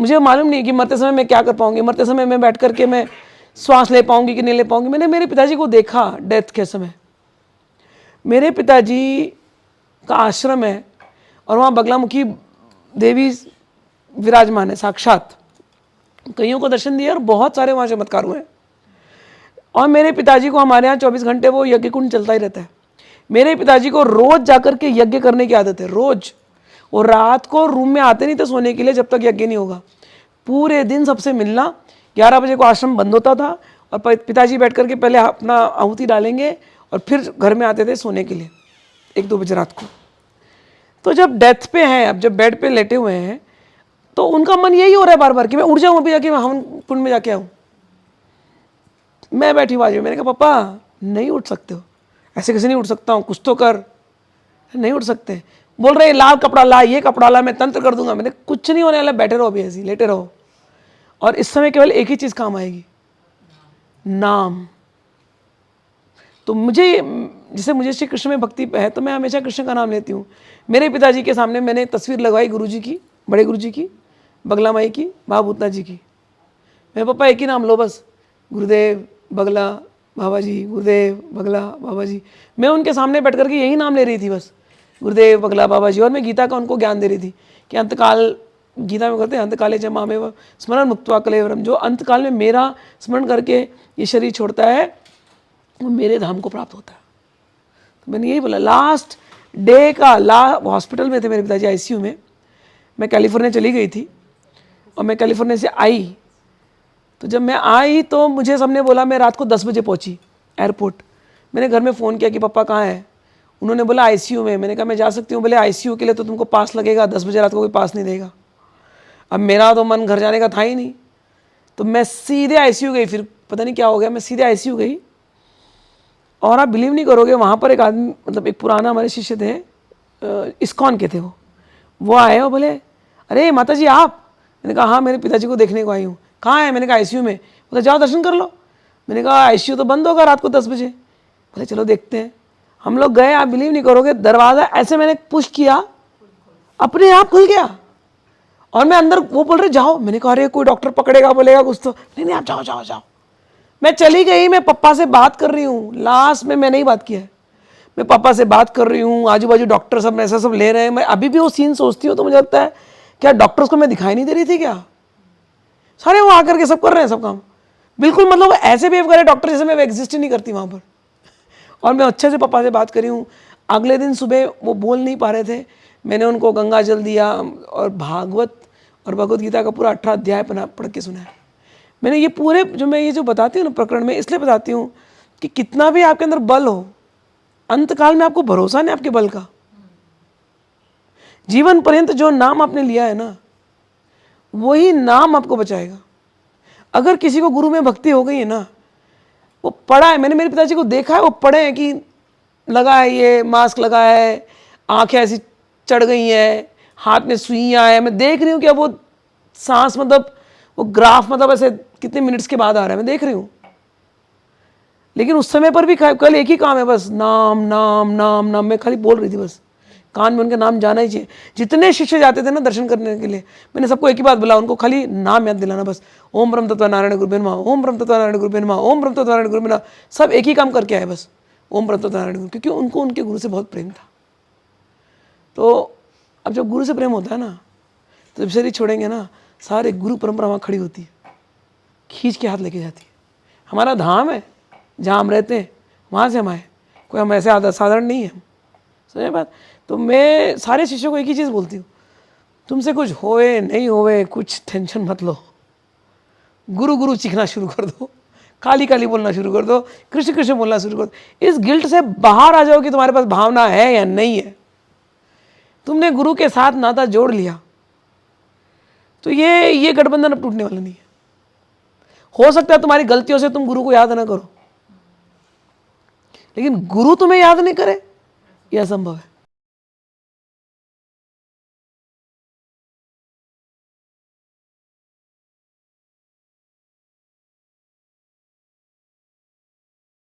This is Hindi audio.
मुझे मालूम नहीं कि मरते समय मैं क्या कर पाऊंगी, मरते समय मैं बैठ करके मैं श्वास ले पाऊंगी कि नहीं ले पाऊंगी। मैंने मेरे पिताजी को देखा डेथ के समय। मेरे पिताजी का आश्रम है और वहाँ बगलामुखी देवी विराजमान है साक्षात। कईयों को दर्शन दिए और बहुत सारे वहाँ चमत्कार हुए हैं। और मेरे पिताजी को हमारे यहाँ 24 घंटे वो यज्ञ कुंड चलता ही रहता है। मेरे पिताजी को रोज जाकर के यज्ञ करने की आदत है, रोज। और रात को रूम में आते नहीं थे सोने के लिए जब तक यज्ञ नहीं होगा। पूरे दिन सबसे मिलना। 11 बजे को आश्रम बंद होता था और पिताजी बैठ करके पहले अपना आहुति डालेंगे और फिर घर में आते थे सोने के लिए 1-2 बजे रात को। तो जब डेथ पे हैं, अब जब बेड पे लेटे हुए हैं, तो उनका मन यही हो रहा है बार बार कि मैं उठ जाऊँ अभी जाके, मैं हवन कुंड में जाके आऊँ। मैं बैठी बाजू में, मैंने कहा पापा नहीं उठ सकते हो, ऐसे कैसे नहीं उठ सकता हूँ, कुछ तो कर। नहीं उठ सकते। बोल रहे लाल कपड़ा ला, ये कपड़ा ला, मैं तंत्र कर दूंगा। मैंने कुछ नहीं होने वाला, बैठे रहो अभी, ऐसे लेटे रहो। और इस समय केवल एक ही चीज़ काम आएगी, नाम। तो मुझे, जैसे मुझे श्री कृष्ण में भक्ति है तो मैं हमेशा कृष्ण का नाम लेती हूँ। मेरे पिताजी के सामने मैंने तस्वीर लगवाई गुरुजी की, बड़े गुरुजी की, बगला माई की, बाबा भूतनाथ जी की। मेरे पापा एक ही नाम लो बस, गुरुदेव बगला बाबा जी, गुरुदेव बगला बाबा जी। मैं उनके सामने बैठ करके यही नाम ले रही थी बस, गुरुदेव बगला बाबा जी। और मैं गीता का उनको ज्ञान दे रही थी कि अंतकाल, गीता में कहते हैं अंतकाले जमा में व स्मरण मुक्त्वा कलेवरम। जो अंतकाल में मेरा स्मरण करके ये शरीर छोड़ता है वो मेरे धाम को प्राप्त होता है। तो मैंने यही बोला। लास्ट डे का हॉस्पिटल में थे मेरे पिताजी, आईसीयू में। मैं कैलिफोर्निया चली गई थी और मैं कैलिफोर्निया से आई। तो जब मैं आई तो मुझे सबने बोला, मैं रात को 10 बजे पहुंची एयरपोर्ट। मैंने घर में फ़ोन किया कि पापा कहाँ है। उन्होंने बोला आईसीयू में। मैंने कहा मैं जा सकती हूँ। बोले आईसीयू के लिए तो तुमको पास लगेगा, 10 बजे रात को कोई पास नहीं देगा। अब मेरा तो मन घर जाने का था ही नहीं, तो मैं सीधे आईसीयू गई। फिर पता नहीं क्या हो गया, मैं सीधे आईसीयू गई। और आप बिलीव नहीं करोगे, वहाँ पर एक आदमी, मतलब एक पुराना हमारे शिष्य थे, इस्कॉन के थे वो आए और बोले अरे माता जी आप। मैंने कहा हाँ, मेरे पिताजी को देखने को आई हूँ। कहाँ है? मैंने कहा आईसीयू में। बोले जाओ दर्शन कर लो। मैंने कहा आईसीयू तो बंद होगा रात को 10 बजे। बोले चलो देखते हैं। हम लोग गए। आप बिलीव नहीं करोगे, दरवाज़ा ऐसे मैंने पुश किया, अपने आप खुल गया। और मैं अंदर, वो बोल रहे जाओ। मैंने कहा अरे कोई डॉक्टर पकड़ेगा बोलेगा कुछ तो। नहीं आप जाओ जाओ जाओ। मैं चली गई। मैं पापा से बात कर रही हूँ। लास्ट में मैंने ही बात किया है। मैं पापा से बात कर रही हूँ, आजू बाजू डॉक्टर सब ऐसा सब ले रहे हैं। मैं अभी भी वो सीन सोचती हूँ तो मुझे लगता है क्या डॉक्टर्स को मैं दिखाई नहीं दे रही थी क्या? सारे वो आकर के सब कर रहे हैं सब काम। बिल्कुल मतलब ऐसे बिहेव कर रहे डॉक्टर जैसे मैं एग्जिस्ट ही नहीं करती वहाँ पर। और मैं अच्छे से पापा से बात करी हूँ। अगले दिन सुबह वो बोल नहीं पा रहे थे, मैंने उनको गंगा जल दिया और भागवत और भगवत गीता का पूरा 18 अध्याय पढ़ के सुना है। मैंने ये पूरे जो मैं ये जो बताती हूँ ना प्रकरण में, इसलिए बताती हूँ कि कितना भी आपके अंदर बल हो, अंतकाल में आपको भरोसा नहीं आपके बल का। जीवन पर्यंत जो नाम आपने लिया है ना, वही नाम आपको बचाएगा। अगर किसी को गुरु में भक्ति हो गई है ना, वो पढ़ा है, मैंने मेरे पिताजी को देखा है, वो पढ़े हैं कि लगा है, ये मास्क लगा है, आंखें ऐसी चढ़ गई हैं, हाथ में सुइयाँ हैं। मैं देख रही हूँ कि अब वो सांस, मतलब वो ग्राफ, मतलब ऐसे कितने मिनट्स के बाद आ रहा है, मैं देख रही हूँ। लेकिन उस समय पर भी कल एक ही काम है बस, नाम नाम नाम नाम। मैं खाली बोल रही थी बस, कान में उनका नाम जाना ही चाहिए। जितने शिष्य जाते थे ना दर्शन करने के लिए, मैंने सबको एक ही बात बोला, उनको खाली नाम याद दिलाना बस। ओम ब्रह्म तत्व नारायण गुरुभ्यो नमः, ओम ब्रह्म तत्व नारायण गुरुभ्यो नमः, ओम ब्रह्म तत्व नारायण गुरुभ्यो नमः। सब एक ही काम करके आए बस, ओम ब्रह्म तत्व नारायण गुरु, क्योंकि उनको उनके गुरु से बहुत प्रेम था। तो अब जब गुरु से प्रेम होता है ना, तो जब शरीर छोड़ेंगे ना, सारे गुरु परंपरा वहाँ खड़ी होती है, खींच के हाथ लेके जाती है। हमारा धाम है जहाँ हम रहते हैं, वहाँ से हम आए, कोई हम ऐसे साधारण नहीं है। समझे बात? तो मैं सारे शिष्यों को एक ही चीज़ बोलती हूँ, तुमसे कुछ होए नहीं होए कुछ टेंशन मत लो, गुरु गुरु चीखना शुरू कर दो, काली काली बोलना शुरू कर दो, कृष्ण कृष्ण बोलना शुरू कर दो। इस गिल्ट से बाहर आ जाओ कि तुम्हारे पास भावना है या नहीं है। तुमने गुरु के साथ नाता जोड़ लिया तो ये गठबंधन अब टूटने वाला नहीं है। हो सकता है तुम्हारी गलतियों से तुम गुरु को याद ना करो, लेकिन गुरु तुम्हें याद नहीं करे, यह असंभव है।